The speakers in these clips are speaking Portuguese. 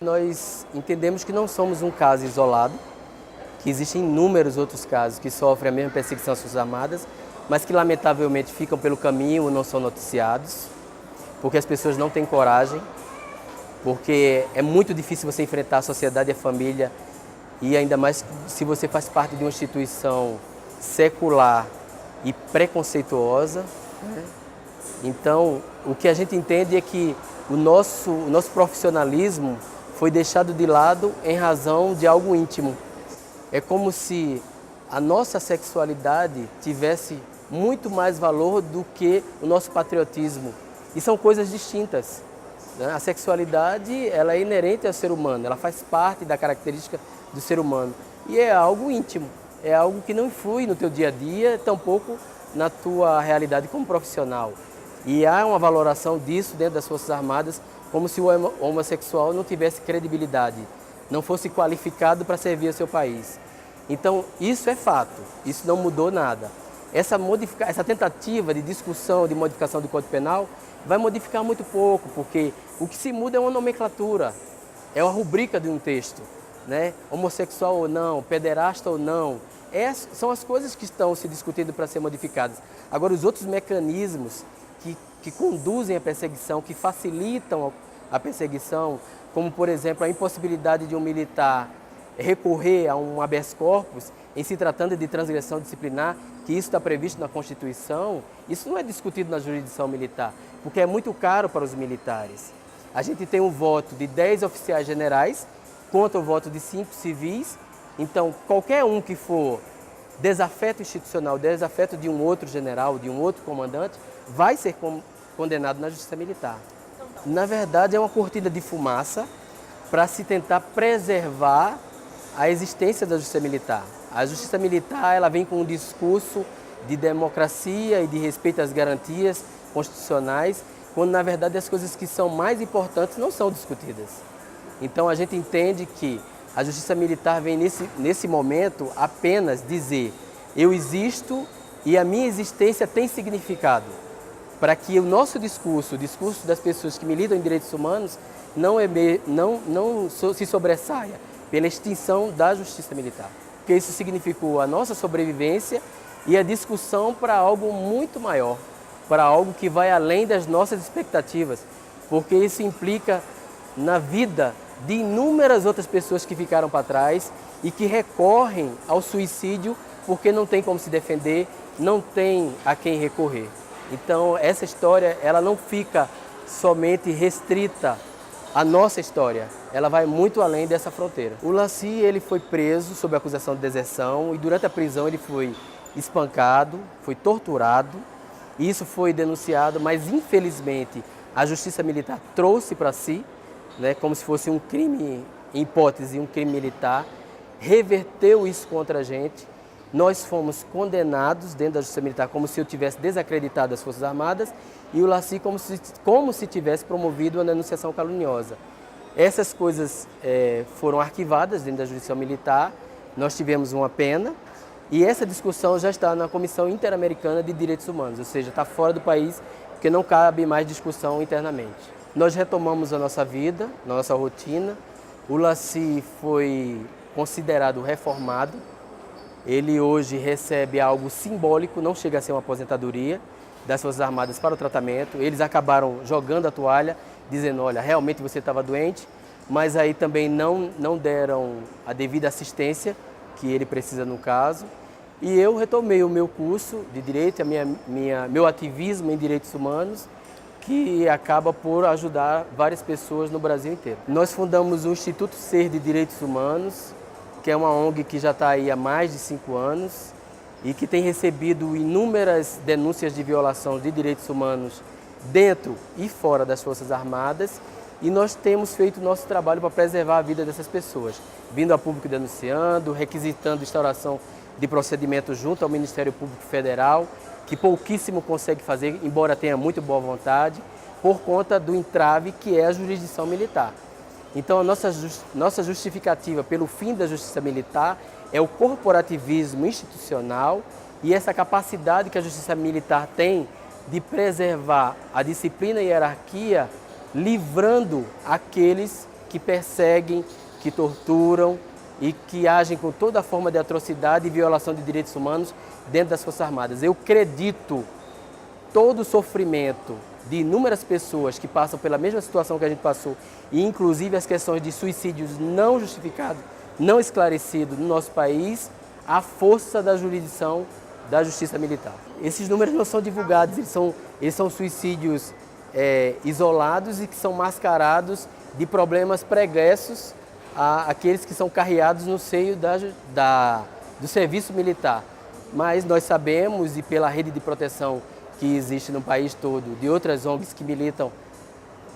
nós entendemos que não somos um caso isolado, que existem inúmeros outros casos que sofrem a mesma perseguição às Forças Armadas, mas que lamentavelmente ficam pelo caminho ou não são noticiados, porque as pessoas não têm coragem, porque é muito difícil você enfrentar a sociedade e a família, e ainda mais se você faz parte de uma instituição secular e preconceituosa. Então, o que a gente entende é que o nosso profissionalismo foi deixado de lado em razão de algo íntimo. É como se a nossa sexualidade tivesse muito mais valor do que o nosso patriotismo. E são coisas distintas. A sexualidade, ela é inerente ao ser humano, ela faz parte da característica do ser humano. E é algo íntimo, é algo que não influi no teu dia a dia, tampouco na tua realidade como profissional. E há uma valoração disso dentro das Forças Armadas, como se o homossexual não tivesse credibilidade, não fosse qualificado para servir ao seu país. Então, isso é fato, isso não mudou nada. Essa tentativa de discussão, de modificação do Código Penal, vai modificar muito pouco, porque o que se muda é uma nomenclatura, é uma rubrica de um texto, né? Homossexual ou não, pederasta ou não, são as coisas que estão se discutindo para ser modificadas. Agora, os outros mecanismos que conduzem a perseguição, que facilitam a perseguição, como, por exemplo, a impossibilidade de um militar recorrer a um habeas corpus em se tratando de transgressão disciplinar, que isso está previsto na Constituição, isso não é discutido na jurisdição militar, porque é muito caro para os militares. A gente tem um voto de 10 oficiais generais contra o voto de 5 civis, então qualquer um que for desafeto institucional, desafeto de um outro general, de um outro comandante, vai ser condenado na justiça militar. Na verdade, é uma cortina de fumaça para se tentar preservar a existência da justiça militar. A justiça militar, ela vem com um discurso de democracia e de respeito às garantias constitucionais, quando na verdade as coisas que são mais importantes não são discutidas. Então a gente entende que a justiça militar vem nesse momento apenas dizer: eu existo e a minha existência tem significado, para que o nosso discurso, o discurso das pessoas que militam em direitos humanos, não se sobressaia pela extinção da justiça militar. Porque isso significou a nossa sobrevivência e a discussão para algo muito maior, para algo que vai além das nossas expectativas, porque isso implica na vida de inúmeras outras pessoas que ficaram para trás e que recorrem ao suicídio porque não tem como se defender, não tem a quem recorrer. Então, essa história, ela não fica somente restrita à nossa história, ela vai muito além dessa fronteira. O Laci, ele foi preso sob acusação de deserção e durante a prisão ele foi espancado, foi torturado. Isso foi denunciado, mas infelizmente a justiça militar trouxe para si, né, como se fosse um crime, em hipótese, um crime militar, reverteu isso contra a gente. Nós fomos condenados dentro da justiça militar como se eu tivesse desacreditado as Forças Armadas e o Laci como se tivesse promovido uma denunciação caluniosa. Essas coisas foram arquivadas dentro da jurisdição militar, nós tivemos uma pena e essa discussão já está na Comissão Interamericana de Direitos Humanos, ou seja, está fora do país porque não cabe mais discussão internamente. Nós retomamos a nossa vida, nossa rotina. O Laci foi considerado reformado. Ele hoje recebe algo simbólico, não chega a ser uma aposentadoria das Forças Armadas para o tratamento. Eles acabaram jogando a toalha, dizendo: olha, realmente você estava doente, mas aí também não deram a devida assistência que ele precisa no caso. E eu retomei o meu curso de Direito, meu ativismo em Direitos Humanos, que acaba por ajudar várias pessoas no Brasil inteiro. Nós fundamos o Instituto Ser de Direitos Humanos, que é uma ONG que já está aí há mais de 5 anos e que tem recebido inúmeras denúncias de violação de direitos humanos dentro e fora das Forças Armadas, e nós temos feito o nosso trabalho para preservar a vida dessas pessoas, vindo a público denunciando, requisitando instauração de procedimento junto ao Ministério Público Federal, que pouquíssimo consegue fazer, embora tenha muito boa vontade, por conta do entrave que é a jurisdição militar. Então, a nossa justificativa pelo fim da justiça militar é o corporativismo institucional e essa capacidade que a justiça militar tem de preservar a disciplina e a hierarquia, livrando aqueles que perseguem, que torturam e que agem com toda forma de atrocidade e violação de direitos humanos dentro das Forças Armadas. Eu acredito todo o sofrimento de inúmeras pessoas que passam pela mesma situação que a gente passou, e inclusive as questões de suicídios não justificados, não esclarecidos no nosso país, a força da jurisdição da Justiça Militar. Esses números não são divulgados, eles são suicídios isolados e que são mascarados de problemas pregressos àqueles que são carreados no seio do serviço militar. Mas nós sabemos, e pela rede de proteção que existe no país todo, de outras ONGs que militam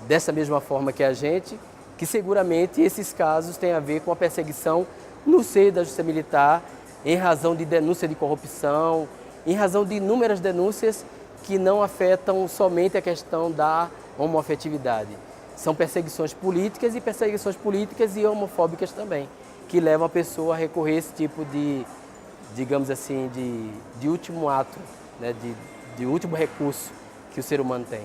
dessa mesma forma que a gente, que seguramente esses casos têm a ver com a perseguição no seio da Justiça Militar, em razão de denúncia de corrupção, em razão de inúmeras denúncias que não afetam somente a questão da homoafetividade. São perseguições políticas e homofóbicas também, que levam a pessoa a recorrer a esse tipo de, digamos assim, de último ato, né, de último recurso que o ser humano tem.